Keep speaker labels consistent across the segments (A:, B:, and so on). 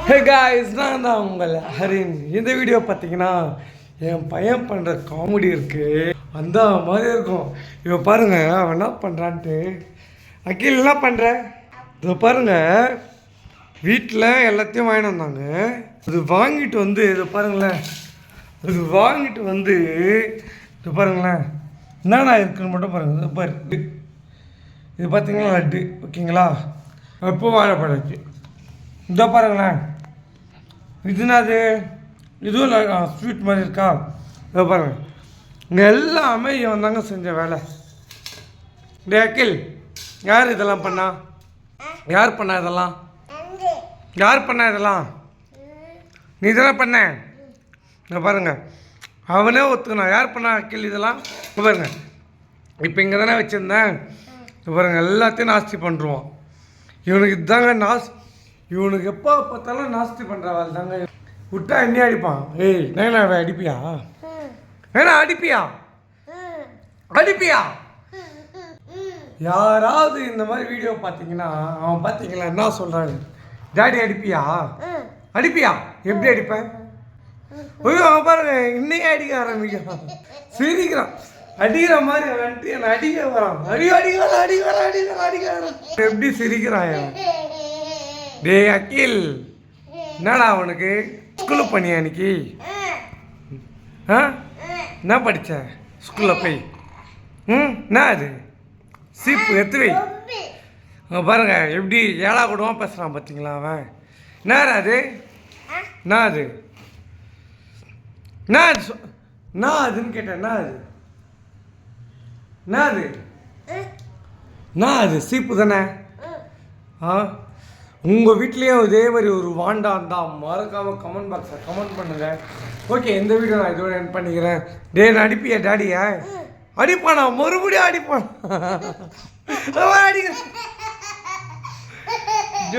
A: Hey guys, நான் தான் உங்கள் ஹரின். இந்த வீடியோ பார்த்தீங்கன்னா என் பையன் பண்ணுற காமெடி இருக்குது, அந்த மாதிரி இருக்கும். இப்போ பாருங்கள் அவன் என்ன பண்ணுறான்ட்டு. அகில் என்ன பண்ணுற? இதை பாருங்கள், வீட்டில் எல்லாத்தையும் வாங்கிட்டு வந்தாங்க. அது வாங்கிட்டு வந்து இதை பாருங்களேன், அது வாங்கிட்டு வந்து இது பாருங்களேன் என்னென்ன இருக்குன்னு மட்டும் பாருங்கள். இது பாரு, இது பார்த்தீங்களா லட்டு, ஓகேங்களா? எப்போ வாழைப்பழச்சு இதோ பாருங்களேன். இதுனாது இதுவும் ஸ்வீட் மாதிரி இருக்கா? இதை பாருங்கள், இங்கே எல்லாமே இவன் தாங்க செஞ்ச வேலை. டே அகில், யார் இதெல்லாம் பண்ணா? யார் பண்ணா இதெல்லாம்? யார் பண்ணா இதெல்லாம்? நீ தானே பண்ண. இதை பாருங்கள், அவனே ஒத்துக்கணும். யார் பண்ணா அகில் இதெல்லாம்? இப்போ பாருங்கள், இப்போ இங்கே தானே வச்சுருந்தேன். இப்போ பாருங்கள், எல்லாத்தையும் நாஸ்தி பண்ணுருவான். இவனுக்கு இதுதாங்க இவனுக்கு எப்போ பார்த்தாலும் நாஸ்தி பண்ணுறவாள் தாங்க. விட்டா என்ன அடிப்பான்? ஏய் நேனா அடிப்பியா? வேணா அடிப்பியா? அடிப்பியா? யாராவது இந்த மாதிரி வீடியோ பார்த்தீங்கன்னா அவன் பார்த்தீங்களா என்ன சொல்கிறாரு? டாடி அடிப்பியா? அடிப்பியா? எப்படி அடிப்பேன்? ஐயோ அவன் பாருங்க இன்னையே அடிக்க ஆரம்பிக்கிறான், சிரிக்கிறான். அடிக்கிற மாதிரி வந்துட்டு என்னை அடிக்க வரான். அடிக்கிறான். எப்படி சிரிக்கிறான்? டே அகில், என்னடா அவனுக்கு ஸ்கூலுக்கு பண்ணியா அன்னைக்கு? என்ன படித்த ஸ்கூலில் போய்? என்ன அது சீப்பு எடுத்து வை. பாருங்க எப்படி ஏழா கூடவா பேசுகிறான் பார்த்தீங்களா அவன்? என்ன அது? என்ன அது? என்ன அதுன்னு கேட்டேன். என்ன அது? என்ன அது? என்ன அது? சீப்பு தானே? உங்கள் வீட்லேயும் இதே மாதிரி ஒரு வாண்டா இருந்தால் மறக்காமல் கமெண்ட் பாக்ஸில் கமெண்ட் பண்ணுங்கள். ஓகே, இந்த வீடியோ நான் இதோட என் பண்ணிக்கிறேன். டே நான் அடிப்பியா டாடியா? அடிப்பானா? மறுபடியும் அடிப்பான். அடிக்க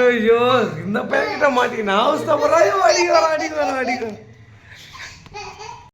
A: ஐயோ இந்த பையன்கிட்ட மாட்டிக்கினா அவஸ்தப்படுறாயோ. அடிக்கிறான்.